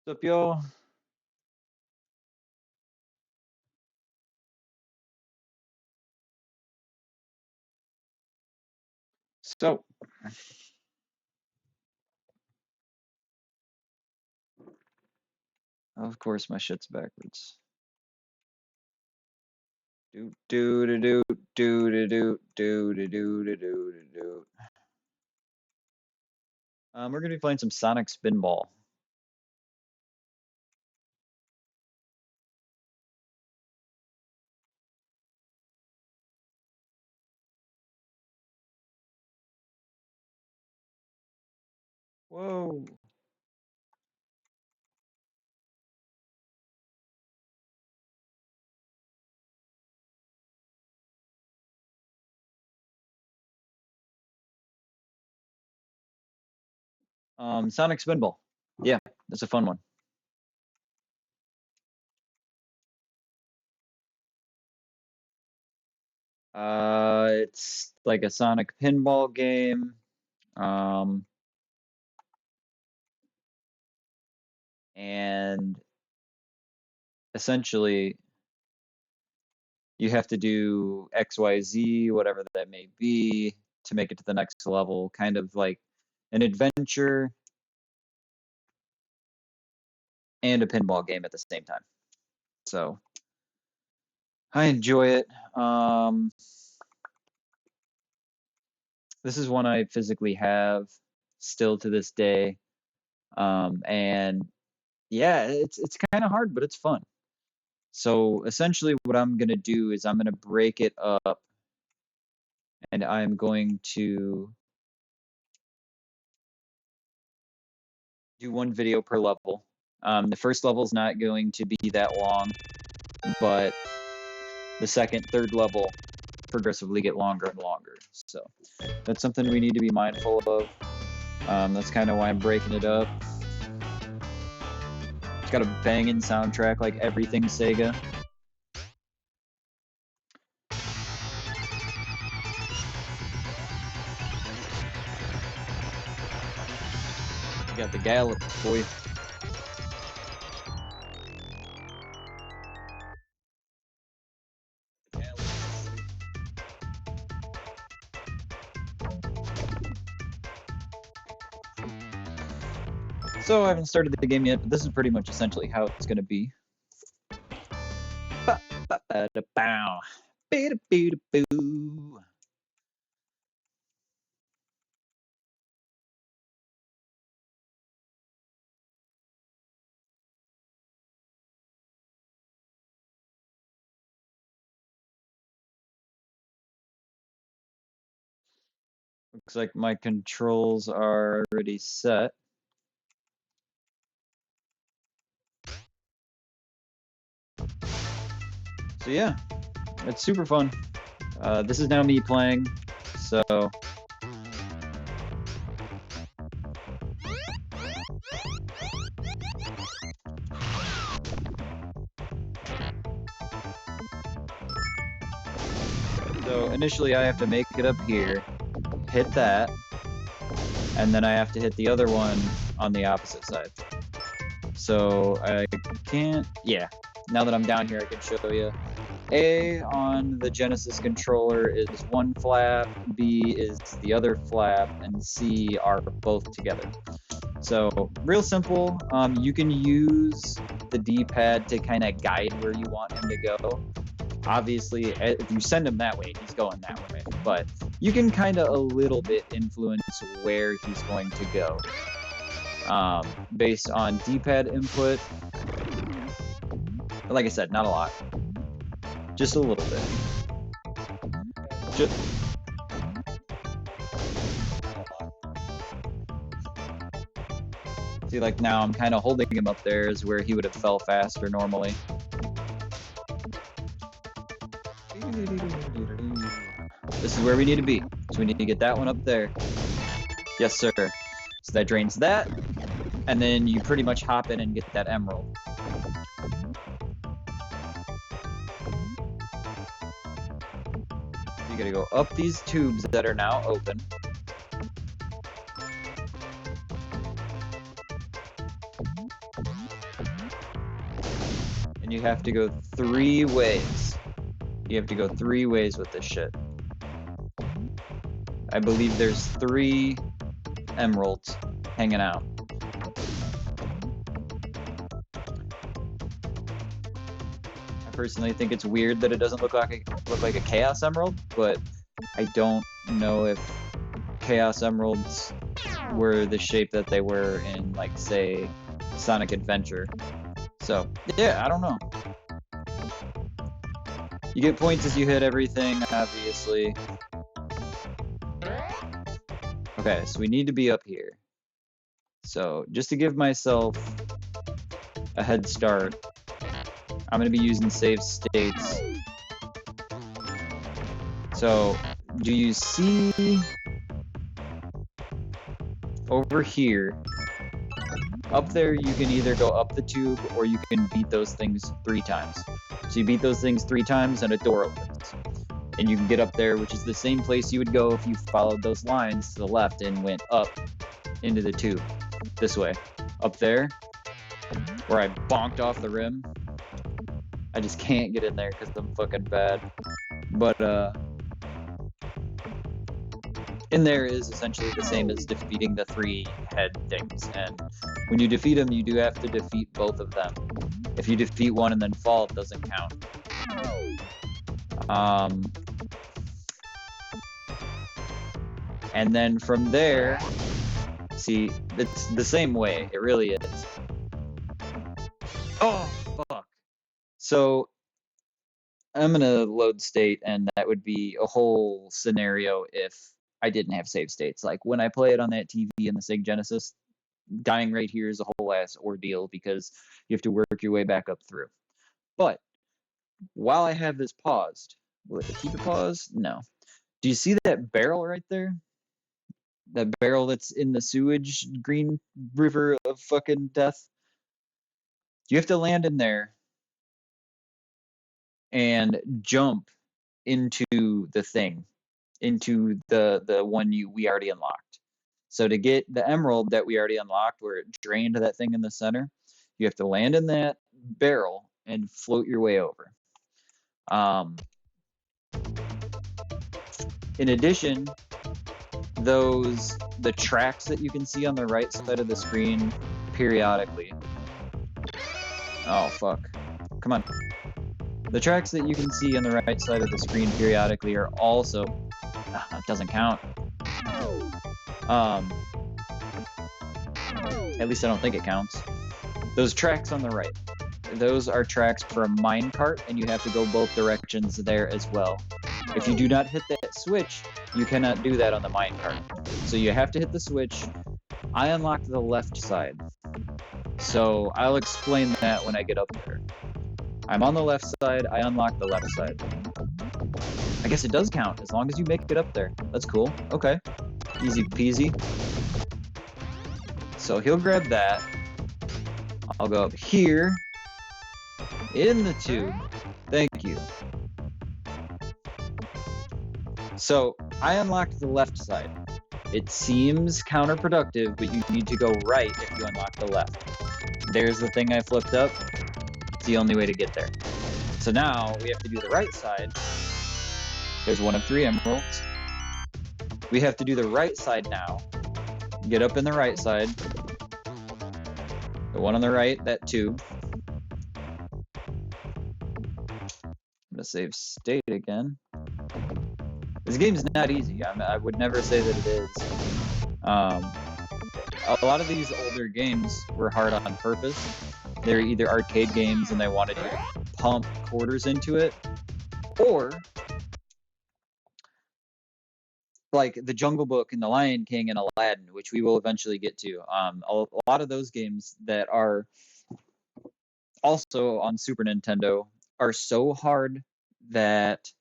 What's up, y'all? So, of course, my shit's backwards. Do do do do do do do do do do do do. We're gonna be playing some Sonic Spinball. Whoa. Sonic Spinball. Yeah, that's a fun one. It's like a Sonic pinball game. Um, and essentially you have to do XYZ, whatever that may be, to make it to the next level. Kind of like an adventure and a pinball game at the same time. So I enjoy it. This is one I physically have still to this day. And yeah, it's kind of hard, but it's fun. So essentially what I'm gonna do is I'm gonna break it up and I'm going to do one video per level. The first level is not going to be that long, but the second, third level progressively get longer and longer. So that's something we need to be mindful of. That's kind of why I'm breaking it up. It's got a banging soundtrack like everything Sega. You got the Gallop boy. So I haven't started the game yet, but this is pretty much essentially how it's going to be. Looks like my controls are already set. So yeah, it's super fun. This is now me playing, so initially I have to make it up here, hit that, and then I have to hit the other one on the opposite side. So I can't, yeah, now that I'm down here I can show you. A on the Genesis controller is one flap, B is the other flap, and C are both together. So real simple. You can use the D-pad to kind of guide where you want him to go. Obviously, if you send him that way, he's going that way. But you can kind of a little bit influence where he's going to go based on D-pad input. But like I said, not a lot. Just a little bit. Just... See, like now I'm kind of holding him up there is where he would have fell faster normally. This is where we need to be. So we need to get that one up there. Yes, sir. So that drains that. And then you pretty much hop in and get that emerald. So you gotta go up these tubes that are now open. and you have to go 3 ways. You have to go 3 ways with this shit. I believe there's 3 emeralds hanging out. I personally think it's weird that it doesn't look like a Chaos Emerald, but I don't know if Chaos Emeralds were the shape that they were in, like, say, Sonic Adventure. So, yeah, I don't know. You get points as you hit everything, obviously. Okay, so we need to be up here. So, just to give myself a head start, I'm going to be using save states. So, do you see over here? Up there, you can either go up the tube or you can beat those things 3 times. So you beat those things 3 times and a door opens. And you can get up there, which is the same place you would go if you followed those lines to the left and went up into the tube. This way. Up there, where I bonked off the rim. I just can't get in there because I'm fucking bad. But, in there is essentially the same as defeating the 3 head things. And when you defeat them, you do have to defeat both of them. If you defeat one and then fall, it doesn't count. And then from there, see, it's the same way. It really is. Oh, fuck. So I'm going to load state, and that would be a whole scenario if I didn't have save states. Like when I play it on that TV in the Sega Genesis, dying right here is a whole ass ordeal because you have to work your way back up through. But while I have this paused, will it keep it paused? No. Do you see that barrel right there? That barrel that's in the sewage green river of fucking death? You have to land in there and jump into the thing, into the one we already unlocked. So to get the emerald that we already unlocked, where it drained that thing in the center, you have to land in that barrel and float your way over. In addition, the tracks that you can see on the right side of the screen periodically. Oh, fuck. Come on. The tracks that you can see on the right side of the screen periodically are also... it doesn't count. At least I don't think it counts. Those tracks on the right. Those are tracks for a minecart, and you have to go both directions there as well. If you do not hit that switch, you cannot do that on the minecart. So you have to hit the switch. I unlocked the left side. So I'll explain that when I get up there. I'm on the left side, I unlock the left side. I guess it does count, as long as you make it up there. That's cool. Okay. Easy peasy. So he'll grab that. I'll go up here. In the tube. Thank you. So I unlocked the left side. It seems counterproductive, but you need to go right if you unlock the left. There's the thing I flipped up. It's the only way to get there. So now we have to do the right side. There's one of 3 emeralds. We have to do the right side now. Get up in the right side. The one on the right, that tube. I'm gonna save state again. This game's not easy. I would never say that it is. A lot of these older games were hard on purpose. They're either arcade games and they wanted to pump quarters into it, or like the Jungle Book and the Lion King and Aladdin, which we will eventually get to. A lot of those games that are also on Super Nintendo are so hard that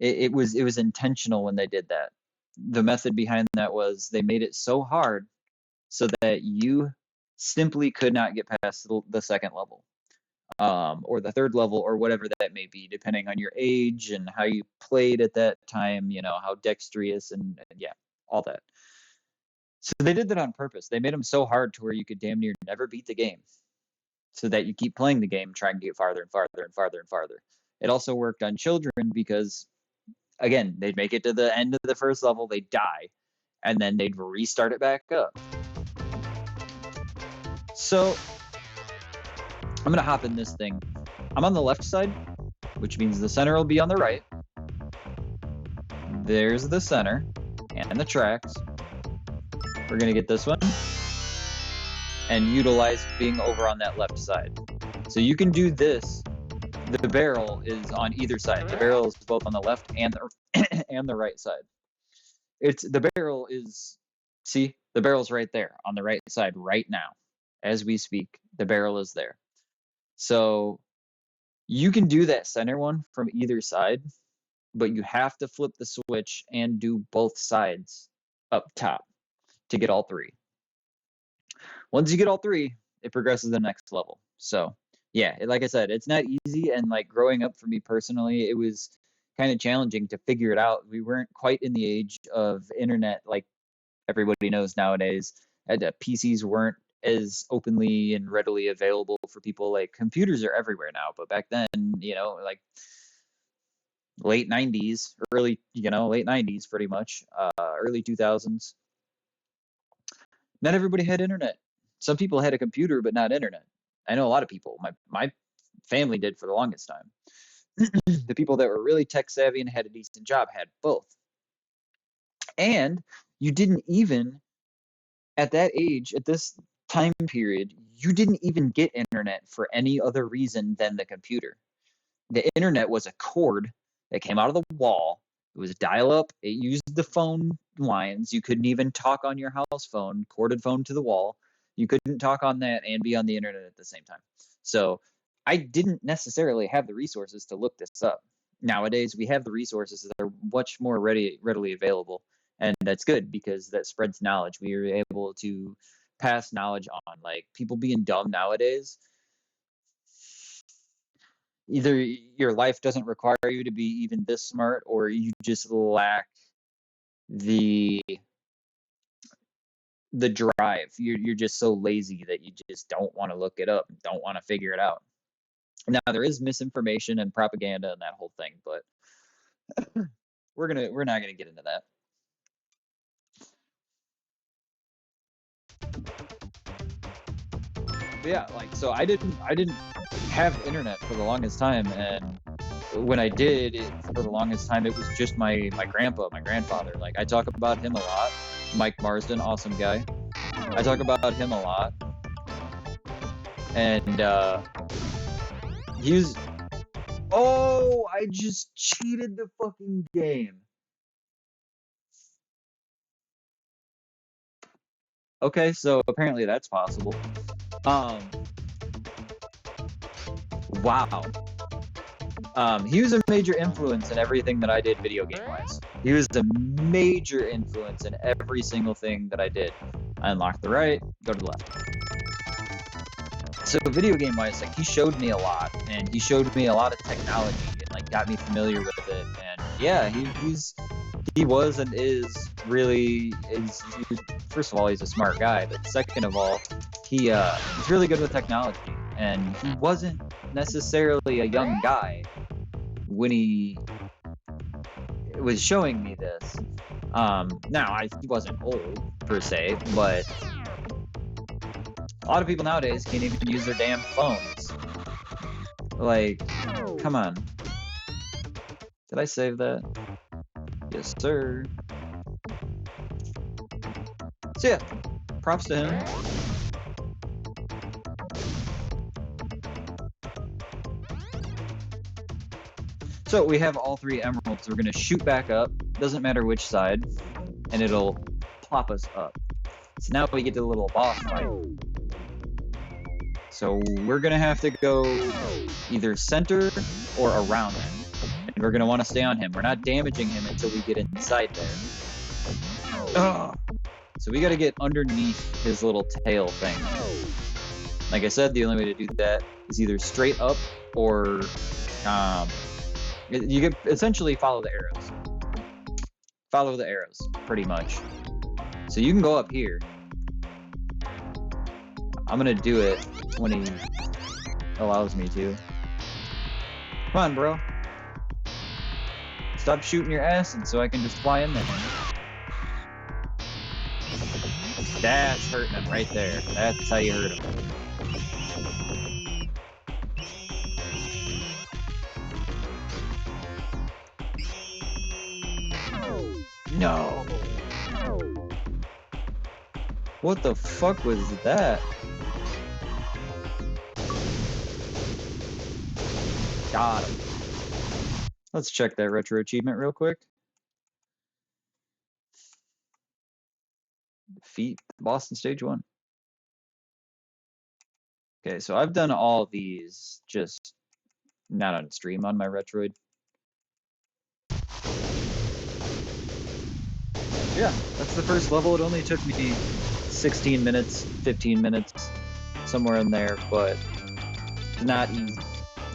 it was intentional when they did that. The method behind that was they made it so hard so that you simply could not get past the second level, or the third level, or whatever that may be, depending on your age and how you played at that time, you know, how dexterous and yeah, all that. So they did that on purpose. They made them so hard to where you could damn near never beat the game. so that you keep playing the game, trying to get farther and farther and farther and farther. It also worked on children because, again, they'd make it to the end of the first level, they'd die, and then they'd restart it back up. So I'm going to hop in this thing. I'm on the left side, which means the center will be on the right. There's the center and the tracks. We're going to get this one and utilize being over on that left side. So you can do this. The barrel is on either side. The barrel is both on the left and the right side. The barrel is, see, the barrel's right there on the right side right now. As we speak, the barrel is there. So you can do that center one from either side, but you have to flip the switch and do both sides up top to get all three. Once you get all three, it progresses to the next level. So yeah, like I said, it's not easy. And like growing up for me personally, it was kind of challenging to figure it out. We weren't quite in the age of internet like everybody knows nowadays. And PCs weren't as openly and readily available for people. Like computers are everywhere now, but back then, you know, like late 90s, late 90s pretty much, early 2000s. Not everybody had internet. Some people had a computer, but not internet. I know a lot of people. My family did for the longest time. The people that were really tech savvy and had a decent job had both. And you didn't even, at that age, at this time period, you didn't even get internet for any other reason than the computer. The internet was a cord that came out of the wall. It was dial-up. It used the phone lines. You couldn't even talk on your house phone, corded phone to the wall. You couldn't talk on that and be on the internet at the same time. So I didn't necessarily have the resources to look this up. Nowadays, we have the resources that are much more readily available. And that's good because that spreads knowledge. We are able to pass knowledge on. Like people being dumb nowadays, either your life doesn't require you to be even this smart, or you just lack the drive. You're just so lazy that you just don't want to look it up, don't want to figure it out. Now there is misinformation and propaganda and that whole thing, but we're not gonna get into that. But yeah, like so I didn't have internet for the longest time, and when I did, for the longest time, it was just my grandpa, my grandfather. Like I talk about him a lot. Mike Marsden, awesome guy. I talk about him a lot, and he was. Oh, I just cheated the fucking game. Okay, so apparently that's possible. Wow. He was a major influence in everything that I did video game wise. He was a major influence in every single thing that I did. I unlock the right, go to the left. So video game wise, like he showed me a lot, and he showed me a lot of technology, and like got me familiar with it. And yeah, he was and is really first of all, he's a smart guy, but second of all, he's really good with technology. And he wasn't necessarily a young guy when he was showing me this. Now, he wasn't old per se, but a lot of people nowadays can't even use their damn phones. Like, come on. Did I save that? Yes, sir. So yeah, props to him. So we have all three emeralds. We're gonna shoot back up. Doesn't matter which side, and it'll plop us up. So now we get to the little boss fight. So we're gonna have to go either center or around him, and we're gonna want to stay on him. We're not damaging him until we get inside there. Ugh. So we gotta get underneath his little tail thing. Like I said, the only way to do that is either straight up or you can essentially follow the arrows. Follow the arrows, pretty much. So you can go up here. I'm gonna do it when he allows me to. Come on, bro. Stop shooting your acid so I can just fly in there. That's hurting him right there. That's how you hurt him. No. What the fuck was that? Got him. Let's check that retro achievement real quick. Defeat the boss in stage 1. Okay, so I've done all these, just not on stream on my Retroid. Yeah, that's the first level. It only took me 16 minutes, 15 minutes, somewhere in there, but not easy.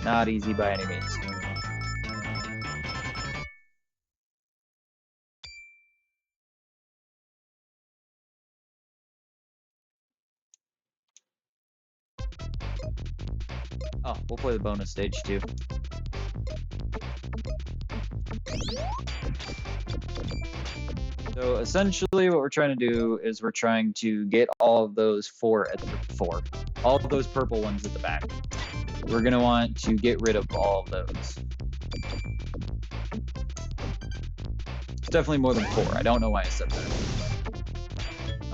Not easy by any means. Oh, we'll play the bonus stage too. So essentially what we're trying to do is we're trying to get all of those all of those purple ones at the back. We're going to want to get rid of all of those. It's definitely more than 4. I don't know why I said that.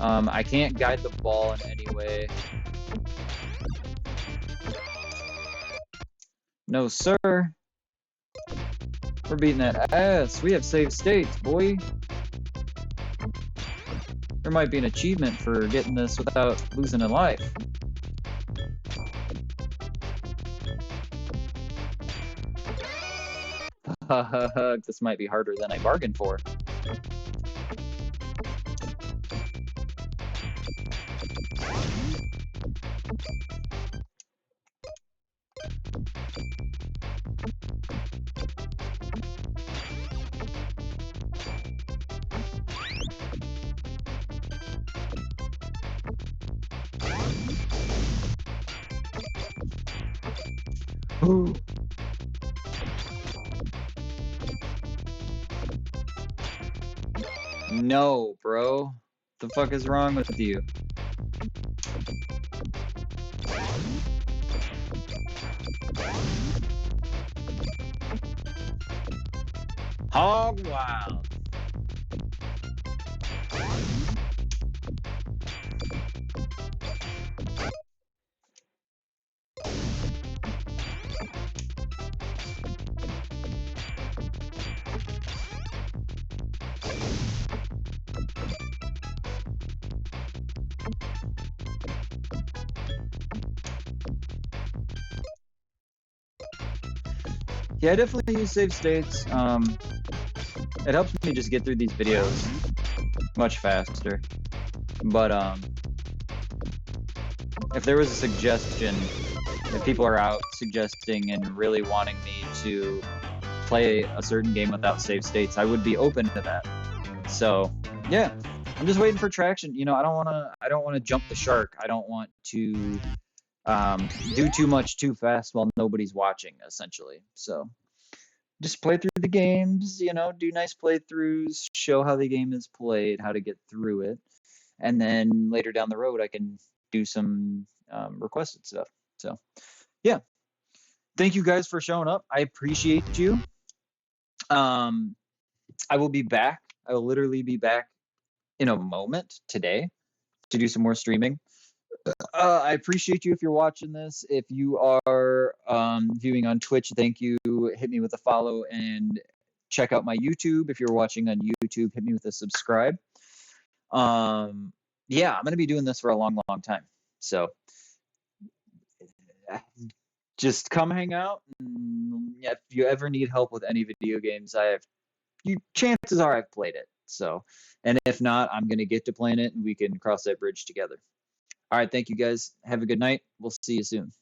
I can't guide the ball in any way. No, sir. We're beating that ass. We have saved states, boy. There might be an achievement for getting this without losing a life. This might be harder than I bargained for. Ooh. No, bro. The fuck is wrong with you? Hog wild. Yeah, I definitely use save states. It helps me just get through these videos much faster. But if there was a suggestion, if people are out suggesting and really wanting me to play a certain game without save states, I would be open to that. So yeah, I'm just waiting for traction. You know, I don't want to jump the shark. I don't want to do too much too fast while nobody's watching, essentially. So just play through the games, you know, do nice playthroughs, show how the game is played, how to get through it, and then later down the road I can do some requested stuff. So yeah, thank you guys for showing up. I appreciate you. I will be back. I will literally be back in a moment today to do some more streaming. I appreciate you if you're watching this. If you are viewing on Twitch, thank you. Hit me with a follow and check out my YouTube. If you're watching on YouTube, hit me with a subscribe. Yeah, I'm going to be doing this for a long, long time. So just come hang out. And if you ever need help with any video games, chances are I've played it. So, and if not, I'm going to get to playing it and we can cross that bridge together. All right, thank you guys. Have a good night. We'll see you soon.